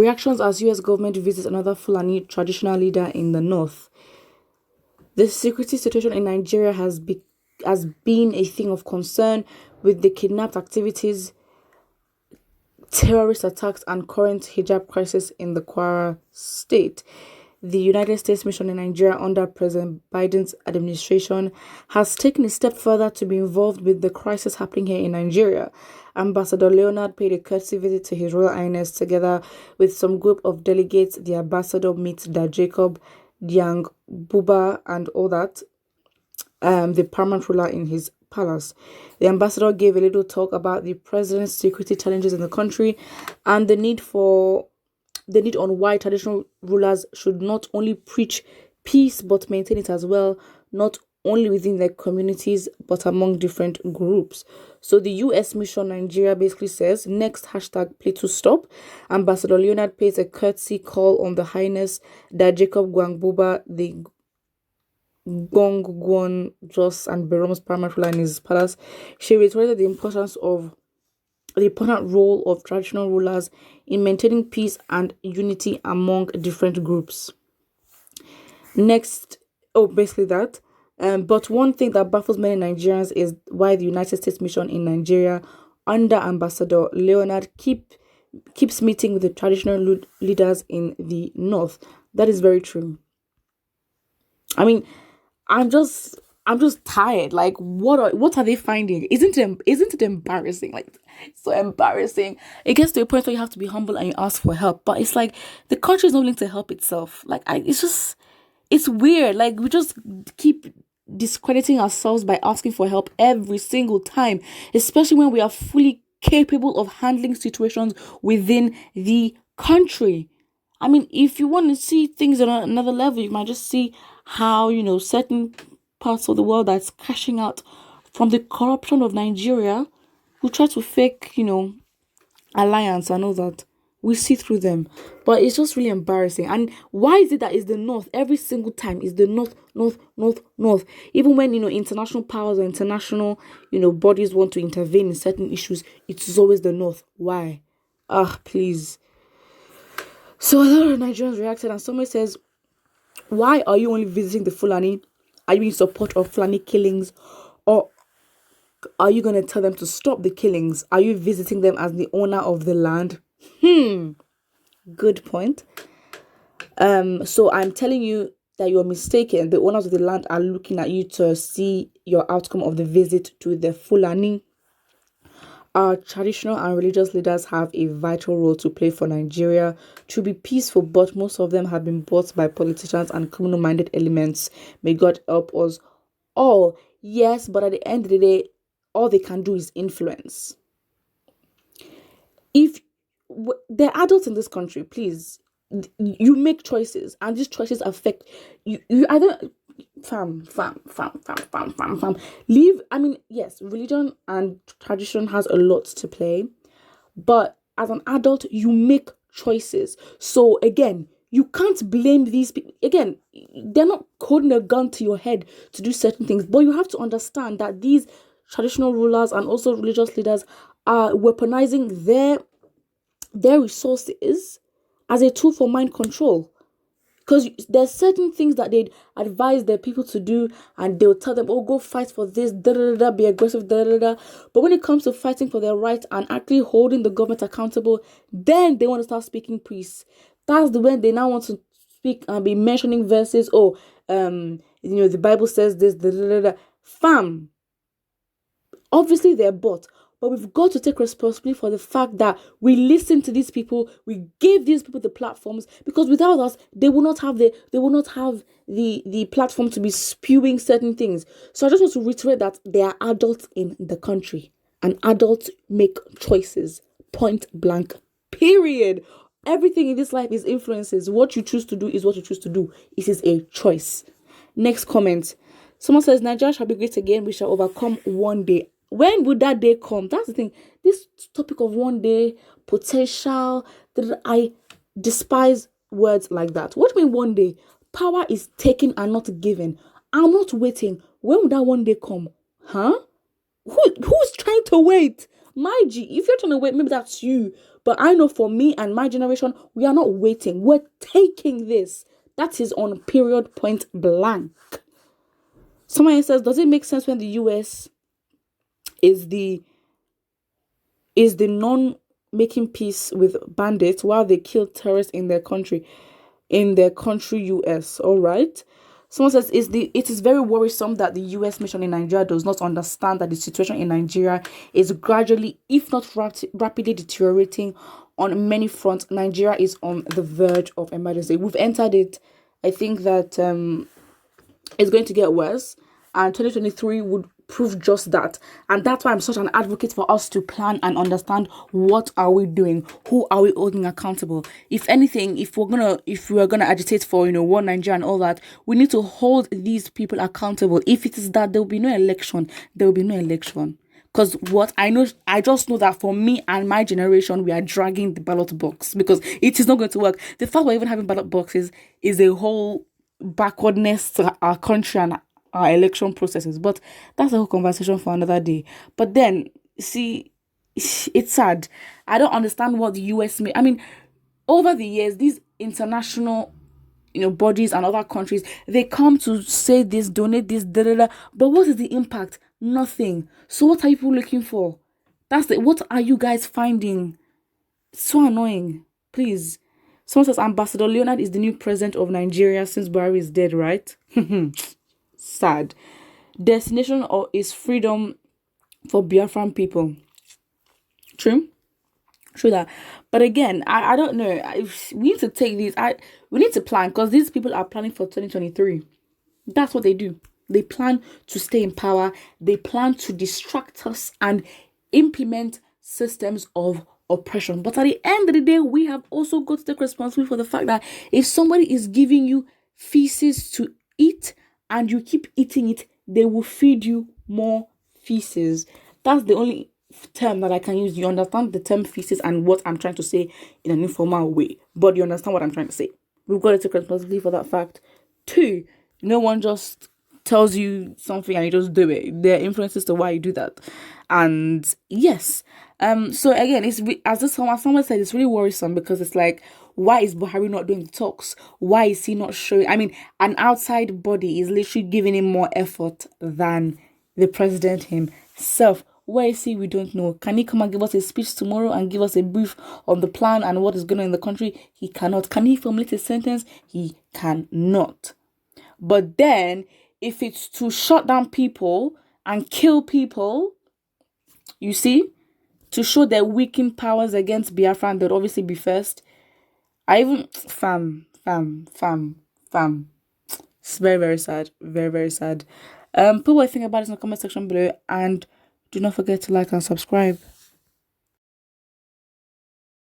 Reactions as US government visits another Fulani traditional leader in the north. The security situation in Nigeria has been a thing of concern with the kidnapped activities, terrorist attacks, and current hijab crisis in the Kwara state. The United States mission in Nigeria under President Biden's administration has taken a step further to be involved with the crisis happening here in Nigeria. Ambassador Leonard paid a courtesy visit to His Royal Highness together with some group of delegates. The ambassador meets Da Jacob, Diang Buba, and all that, the paramount ruler in his palace. The ambassador gave a little talk about the president's security challenges in the country and the need on why traditional rulers should not only preach peace but maintain it as well, not only within their communities but among different groups. So the US mission Nigeria basically says, next hashtag play to stop. Ambassador Leonard pays a courtesy call on the Highness Da Jacob Gwangbuba, the Gongguan Jos and Berom's paramount ruler in his palace. She reiterated the important role of traditional rulers in maintaining peace and unity among different groups. Next, basically that. But one thing that baffles many Nigerians is why the United States mission in Nigeria under Ambassador Leonard keeps meeting with the traditional leaders in the north. That is very true. I mean, I'm just tired. Like, what are they finding? Isn't it embarrassing? Like, so embarrassing. It gets to a point where you have to be humble and you ask for help. But it's like the country is not willing to help itself. Like, it's weird. Like, we just keep discrediting ourselves by asking for help every single time, especially when we are fully capable of handling situations within the country. I mean, if you want to see things on another level, you might just see how, certain parts of the world that's cashing out from the corruption of Nigeria who try to fake, alliance and all that. We see through them. But it's just really embarrassing. And why is it that it's the north every single time? Is the north. Even when, international powers or international, bodies want to intervene in certain issues, it's always the north. Why? Please. So a lot of Nigerians reacted and somebody says, why are you only visiting the Fulani? Are you in support of Fulani killings? Or are you going to tell them to stop the killings? Are you visiting them as the owner of the land? Good point. So I'm telling you that you're mistaken. The owners of the land are looking at you to see your outcome of the visit to the Fulani. Our traditional and religious leaders have a vital role to play for Nigeria to be peaceful, but most of them have been bought by politicians and criminal-minded elements. May God help us all. Yes, but at the end of the day, all they can do is influence. If they're adults in this country, please, you make choices, and these choices affect you. You either leave. I mean, yes, religion and tradition has a lot to play, but as an adult, you make choices. So again, you can't blame these people. Again, they're not holding a gun to your head to do certain things, but you have to understand that these traditional rulers and also religious leaders are weaponizing their resources as a tool for mind control. Because there's certain things that they'd advise their people to do, and they'll tell them, go fight for this, be aggressive, But when it comes to fighting for their rights and actually holding the government accountable, then they want to start speaking peace. That's when they now want to speak and be mentioning verses. The Bible says this, Fam. Obviously, they're bought. But we've got to take responsibility for the fact that we listen to these people, we give these people the platforms, because without us, they will not have the platform to be spewing certain things. So I just want to reiterate that they are adults in the country, and adults make choices. Point blank. Period. Everything in this life is influences. What you choose to do is what you choose to do. It is a choice. Next comment. Someone says, Nigeria shall be great again. We shall overcome one day. When would that day come? That's the thing. This topic of one day, potential, I despise words like that. What do you mean one day? Power is taken and not given. I'm not waiting. When would that one day come? Huh? Who's trying to wait? My G, if you're trying to wait, maybe that's you. But I know for me and my generation, we are not waiting. We're taking this. That is on period point blank. Someone says, does it make sense when the US is the non making peace with bandits while they kill terrorists in their country US? All right. Someone says, it is very worrisome that the US mission in Nigeria does not understand that the situation in Nigeria is gradually, if not rapidly deteriorating on many fronts. Nigeria is on the verge of emergency. We've entered it. I think that it's going to get worse, and 2023 would prove just that. And that's why I'm such an advocate for us to plan and understand what are we doing, who are we holding accountable. If anything, if we're gonna agitate for one Nigeria and all that, we need to hold these people accountable. If it is that there will be no election, because I just know that for me and my generation, we are dragging the ballot box because it is not going to work. The fact we're even having ballot boxes is a whole backwardness to our country and our election processes. But that's a whole conversation for another day. But then, see, it's sad. I don't understand what the US made. I mean, over the years, these international bodies and other countries, they come to say this, donate this, da da da. But what is the impact? Nothing. So what are people looking for? What are you guys finding? It's so annoying. Please. Someone says Ambassador Leonard is the new president of Nigeria since Buhari is dead, right? Sad. Destination is freedom for Biafran people. True that. But again, I don't know. We need to take these. We need to plan, because these people are planning for 2023. That's what they do. They plan to stay in power. They plan to distract us and implement systems of oppression. But at the end of the day, we have also got to take responsibility for the fact that if somebody is giving you feces to eat and you keep eating it, they will feed you more feces. That's the only term that I can use. You understand the term feces and what I'm trying to say in an informal way, but you understand what I'm trying to say. We've got to take responsibility for that fact. 2, no one just tells you something and you just do it. There are influences to why you do that. And yes, so again, it's as someone said, it's really worrisome, because it's like, why is Buhari not doing the talks? Why is he not showing? I mean, an outside body is literally giving him more effort than the president himself. Where is he? We don't know. Can he come and give us a speech tomorrow and give us a brief on the plan and what is going on in the country? He cannot. Can he formulate a sentence? He cannot. But then, if it's to shut down people and kill people, you see, to show their weakened powers against Biafra, they'd obviously be first. Fam. It's very, very sad. Very, very sad. Put what you think about it in the comment section below, and do not forget to like and subscribe.